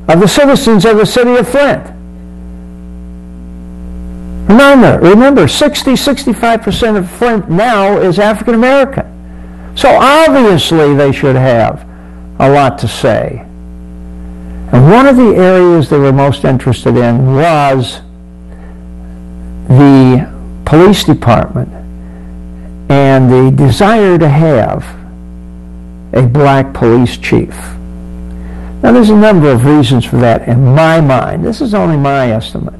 of the citizens of the city of Flint. Remember, 65% of Flint now is African American. So obviously they should have a lot to say. And one of the areas they were most interested in was the police department and the desire to have a black police chief. Now there's a number of reasons for that in my mind. This is only my estimate.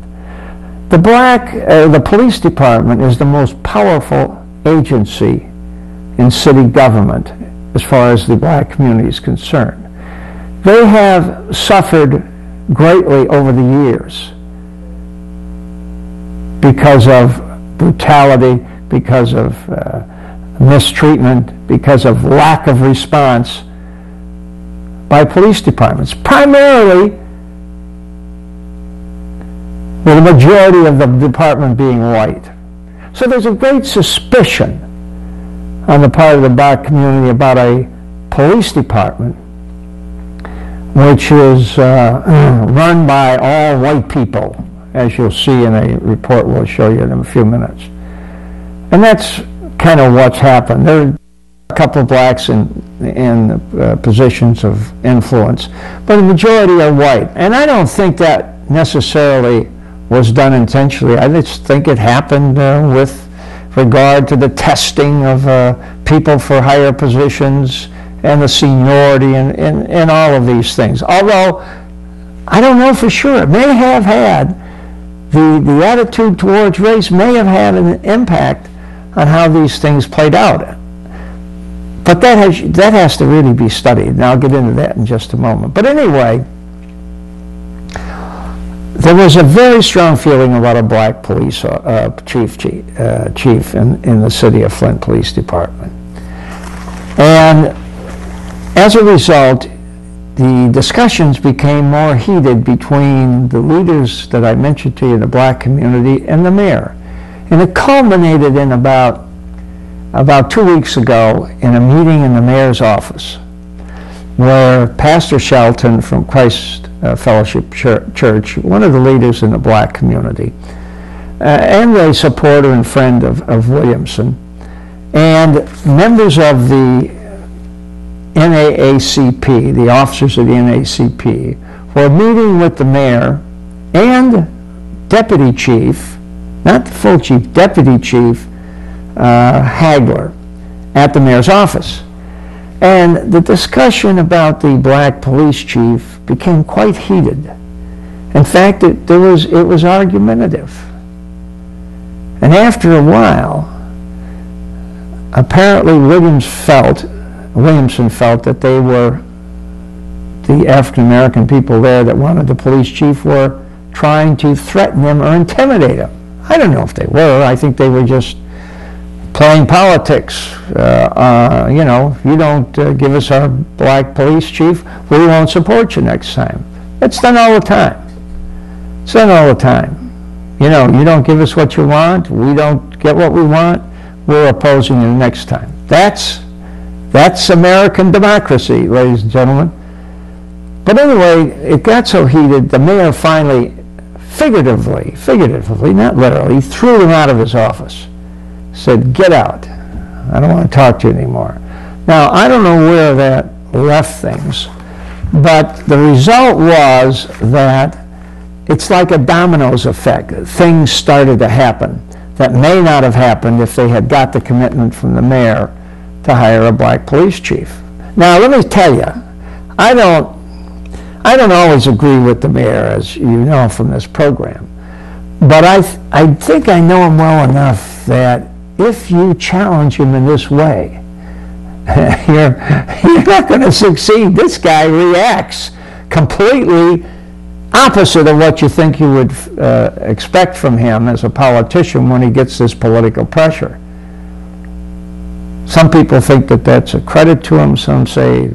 The police department is the most powerful agency in city government as far as the black community is concerned. They have suffered greatly over the years because of brutality, because of mistreatment, because of lack of response by police departments, primarily with the majority of the department being white. So there's a great suspicion on the part of the black community about a police department which is run by all white people, as you'll see in a report we'll show you in a few minutes. And that's kind of what's happened. There are a couple of blacks in positions of influence, but the majority are white. And I don't think that necessarily was done intentionally. I just think it happened with regard to the testing of people for higher positions and the seniority and all of these things. Although, I don't know for sure. It may have had, the attitude towards race may have had an impact on how these things played out. But that has to really be studied, and I'll get into that in just a moment. But anyway, there was a very strong feeling about a black police chief in the city of Flint Police Department. And as a result, the discussions became more heated between the leaders that I mentioned to you in the black community and the mayor. And it culminated in about 2 weeks ago in a meeting in the mayor's office where Pastor Shelton from Christ Fellowship Church, one of the leaders in the black community, and a supporter and friend of Williamson, and members of the NAACP, the officers of the NAACP, were meeting with the mayor and deputy chief, not the full chief, deputy chief Hagler at the mayor's office. And the discussion about the black police chief became quite heated. In fact, it was argumentative. And after a while, apparently Williamson felt that they were, the African American people there that wanted the police chief, were trying to threaten him or intimidate him. I don't know if they were. I think they were just playing politics. You know, if you don't give us our black police chief, we won't support you next time. It's done all the time. It's done all the time. You know, you don't give us what you want, we don't get what we want, we're opposing you next time. That's American democracy, ladies and gentlemen. But anyway, it got so heated, the mayor finally, figuratively, not literally, threw him out of his office. Said, "Get out. I don't want to talk to you anymore." Now, I don't know where that left things, but the result was that it's like a dominoes effect. Things started to happen that may not have happened if they had got the commitment from the mayor to hire a black police chief. Now, let me tell you, I don't always agree with the mayor, as you know from this program, but I think I know him well enough that if you challenge him in this way, you're not going to succeed. This guy reacts completely opposite of what you think you would expect from him as a politician when he gets this political pressure. Some people think that that's a credit to him. Some say,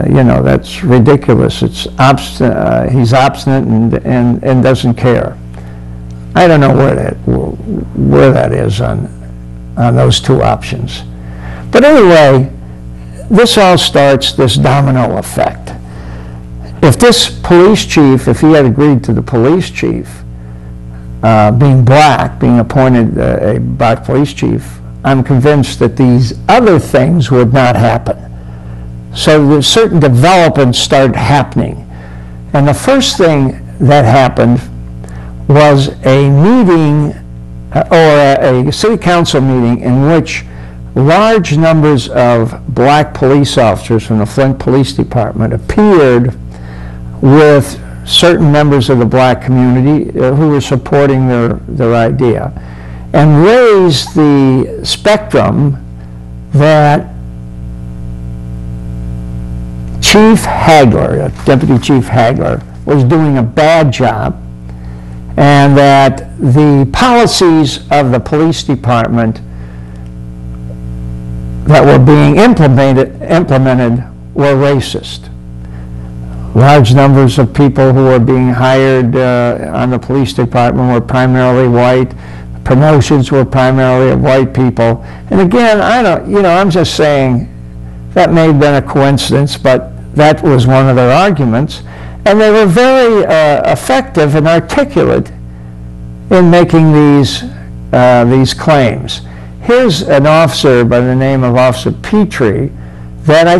you know, that's ridiculous. He's obstinate and doesn't care. I don't know where that is on those two options. But anyway, this all starts this domino effect. if this police chief, if he had agreed to the police chief being black, being appointed a black police chief, I'm convinced that these other things would not happen. So certain developments started happening. And the first thing that happened was a meeting, or a city council meeting, in which large numbers of black police officers from the Flint Police Department appeared with certain members of the black community who were supporting their idea, and raised the spectrum that Chief Hagler, Deputy Chief Hagler, was doing a bad job, and that the policies of the police department that were being implemented were racist. Large numbers of people who were being hired on the police department were primarily white. Promotions were primarily of white people. And again, I'm just saying that may have been a coincidence, but that was one of their arguments. And they were very effective and articulate in making these claims. Here's an officer by the name of Officer Petrie that I